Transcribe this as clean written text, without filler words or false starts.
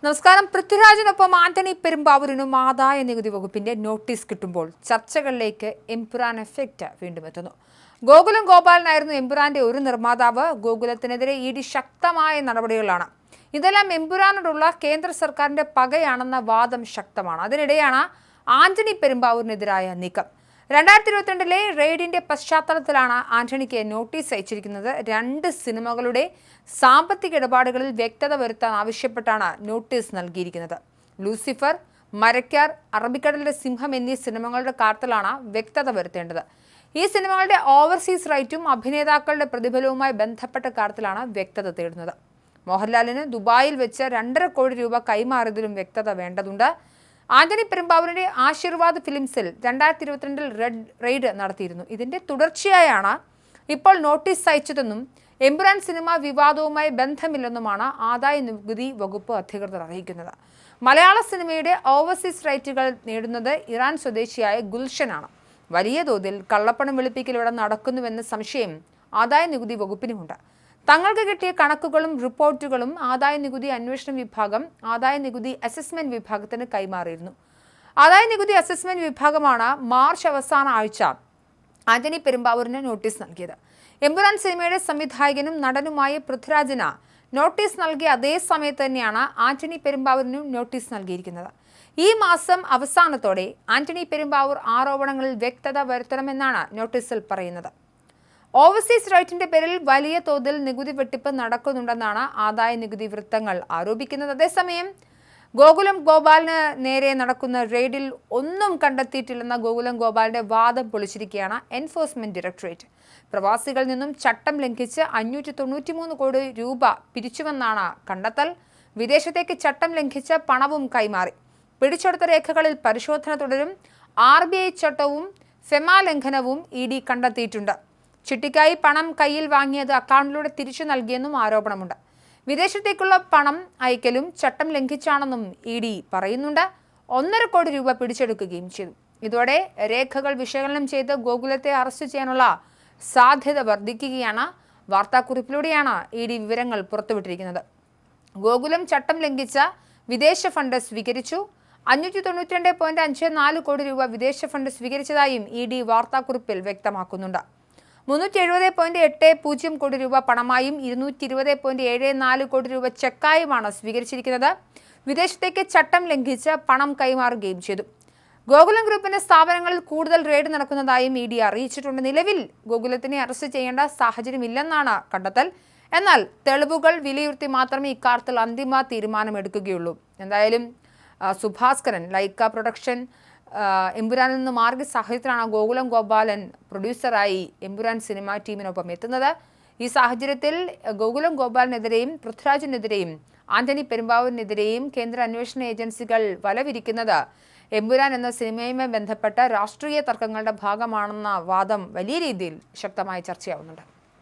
നമസ്കാരം. പൃഥ്വിരാജിനൊപ്പം ആന്റണി പെരുമ്പാവൂരിനും ആദായ നികുതി വകുപ്പിന്റെ നോട്ടീസ് കിട്ടുമ്പോൾ ചർച്ചകളിലേക്ക് എംപുരാൻ എഫക്റ്റ് വീണ്ടും എത്തുന്നു. ഗോകുലം ഗോപാലനായിരുന്നു എംപുരാന്റെ ഒരു നിർമ്മാതാവ്. ഗോകുലത്തിനെതിരെ ഇഡി ശക്തമായ നടപടികളാണ്. ഇതെല്ലാം എംപുരാനോടുള്ള കേന്ദ്ര സർക്കാരിന്റെ പകയാണെന്ന വാദം ശക്തമാണ്. അതിനിടെയാണ് ആന്റണി പെരുമ്പാവൂരിനെതിരായ നീക്കം. 2022 റെയ്ഡിന്റെ പശ്ചാത്തലത്തിലാണ് ആന്റണിക്ക് നോട്ടീസ് അയച്ചിരിക്കുന്നത്. 2 സിനിമകളുടെ സാമ്പത്തിക ഇടപാടുകളിൽ വ്യക്തത വരുത്താൻ ആവശ്യപ്പെട്ടാണ് നോട്ടീസ് നൽകിയിരിക്കുന്നത്. ലൂസിഫർ, മരക്കാർ, അറബിക്കടലിലെ സിംഹം എന്നീ സിനിമകളുടെ കാര്യത്തിലാണ് വ്യക്തത വരുത്തേണ്ടത്. ഈ സിനിമകളുടെ ഓവർസീസ് റൈറ്റും അഭിനേതാക്കളുടെ പ്രതിഫലവുമായി ബന്ധപ്പെട്ട കാര്യത്തിലാണ് വ്യക്തത തേടുന്നത്. മോഹൻലാലിന് ദുബായിൽ വെച്ച് 2.5 കോടി രൂപ കൈമാറിയതിലും വ്യക്തത വേണ്ടതുണ്ട്. ആന്റണി പെരുമ്പാവൂരിന്റെ ആശീർവാദ് ഫിലിംസിൽ 2022 റെയ്ഡ് നടത്തിയിരുന്നു. ഇതിന്റെ തുടർച്ചയായാണ് ഇപ്പോൾ നോട്ടീസ് അയച്ചതെന്നും എംപുരാൻ സിനിമ വിവാദവുമായി ബന്ധമില്ലെന്നുമാണ് ആദായ നികുതി വകുപ്പ് അധികൃതർ അറിയിക്കുന്നത്. മലയാള സിനിമയുടെ ഓവർസീസ് റൈറ്റുകൾ നേടുന്നത് ഇറാൻ സ്വദേശിയായ ഗുൽഷനാണ്. വലിയ തോതിൽ കള്ളപ്പണം വെളുപ്പിക്കലിവിടെ നടക്കുന്നുവെന്ന സംശയം ആദായ നികുതി വകുപ്പിനുമുണ്ട്. തങ്ങൾക്ക് കിട്ടിയ കണക്കുകളും റിപ്പോർട്ടുകളും ആദായ നികുതി അന്വേഷണ വിഭാഗം ആദായ നികുതി അസസ്മെന്റ് വിഭാഗത്തിന് കൈമാറിയിരുന്നു. ആദായ നികുതി അസസ്മെന്റ് വിഭാഗമാണ് മാർച്ച് അവസാന ആഴ്ച ആന്റണി പെരുമ്പാവൂരിന് നോട്ടീസ് നൽകിയത്. എംപുരാൻ സിനിമയുടെ സംവിധായകനും നടനുമായ പൃഥ്വിരാജിന് നോട്ടീസ് നൽകിയ അതേ സമയത്ത് തന്നെയാണ് ആന്റണി പെരുമ്പാവൂരിനും നോട്ടീസ് നൽകിയിരിക്കുന്നത്. ഈ മാസം അവസാനത്തോടെ ആന്റണി പെരുമ്പാവൂർ ആരോപണങ്ങളിൽ വ്യക്തത വരുത്തണമെന്നാണ് നോട്ടീസിൽ പറയുന്നത്. ഓവർസീസ് റൈറ്റിന്റെ പേരിൽ വലിയ തോതിൽ നികുതി വെട്ടിപ്പ് നടക്കുന്നുണ്ടെന്നാണ് ആദായ നികുതി വൃത്തങ്ങൾ ആരോപിക്കുന്നത്. അതേസമയം ഗോകുലം ഗോപാലിന് നേരെ നടക്കുന്ന റെയ്ഡിൽ ഒന്നും കണ്ടെത്തിയിട്ടില്ലെന്ന ഗോകുലം ഗോപാലിന്റെ വാദം പൊളിച്ചിരിക്കുകയാണ് എൻഫോഴ്സ്മെന്റ് ഡയറക്ടറേറ്റ്. പ്രവാസികളിൽ നിന്നും ചട്ടം ലംഘിച്ച് 593 കോടി രൂപ പിരിച്ചുവെന്നാണ് കണ്ടെത്തൽ. വിദേശത്തേക്ക് ചട്ടം ലംഘിച്ച് പണവും കൈമാറി. പിടിച്ചെടുത്ത രേഖകളിൽ പരിശോധന തുടരും. RBI ചട്ടവും ഫെമ ലംഘനവും ഇഡി കണ്ടെത്തിയിട്ടുണ്ട്. ചിട്ടിക്കായി പണം കയ്യിൽ വാങ്ങിയത് അക്കൗണ്ടിലൂടെ തിരിച്ചു നൽകിയെന്നും ആരോപണമുണ്ട്. വിദേശത്തേക്കുള്ള പണം അയക്കലും ചട്ടം ലംഘിച്ചാണെന്നും ഇഡി പറയുന്നുണ്ട്. 1.5 കോടി രൂപ പിടിച്ചെടുക്കുകയും ചെയ്തു. ഇതോടെ രേഖകൾ വിശകലനം ചെയ്ത് ഗോകുലത്തെ അറസ്റ്റ് ചെയ്യാനുള്ള സാധ്യത വർദ്ധിക്കുകയാണ്. വാർത്താക്കുറിപ്പിലൂടെയാണ് ഇഡി വിവരങ്ങൾ പുറത്തുവിട്ടിരിക്കുന്നത്. ഗോകുലം ചട്ടം ലംഘിച്ച വിദേശ ഫണ്ട് സ്വീകരിച്ചു. 592.54 കോടി രൂപ വിദേശ ഫണ്ട് സ്വീകരിച്ചതായും ഇഡി വാർത്താക്കുറിപ്പിൽ വ്യക്തമാക്കുന്നുണ്ട്. 370.80 കോടി രൂപ പണമായും 220.74 കോടി രൂപ ചെക്കായുമാണ് സ്വീകരിച്ചിരിക്കുന്നത്. വിദേശത്തേക്ക് ചട്ടം ലംഘിച്ച് പണം കൈമാറുകയും ചെയ്തു. ഗോകുലം ഗ്രൂപ്പിന്റെ സ്ഥാപനങ്ങളിൽ കൂടുതൽ റെയ്ഡ് നടക്കുന്നതായും ഇഡി അറിയിച്ചിട്ടുണ്ട്. നിലവിൽ ഗോകുലത്തിനെ അറസ്റ്റ് ചെയ്യേണ്ട സാഹചര്യമില്ലെന്നാണ് കണ്ടെത്തൽ. എന്നാൽ തെളിവുകൾ വിലയിരുത്തി മാത്രമേ ഇക്കാര്യത്തിൽ അന്തിമ തീരുമാനമെടുക്കുകയുള്ളൂ. എന്തായാലും സുഭാസ്കരൻ ലൈക്ക പ്രൊഡക്ഷൻ എംപുരാനിൽ നിന്ന് മാർഗ സാഹചര്യത്തിലാണ് ഗോകുലം ഗോപാലൻ പ്രൊഡ്യൂസറായി എംപുരാൻ സിനിമ ടീമിനൊപ്പം എത്തുന്നത്. ഈ സാഹചര്യത്തിൽ ഗോകുലം ഗോപാലിനെതിരെയും പൃഥ്വിരാജിനെതിരെയും ആന്റണി പെരുമ്പാവൂരിനെതിരെയും കേന്ദ്ര അന്വേഷണ ഏജൻസികൾ വലവിരിക്കുന്നത് എംപുരാൻ എന്ന സിനിമയുമായി ബന്ധപ്പെട്ട രാഷ്ട്രീയ തർക്കങ്ങളുടെ ഭാഗമാണെന്ന വാദം വലിയ രീതിയിൽ ശക്തമായി ചർച്ചയാവുന്നുണ്ട്.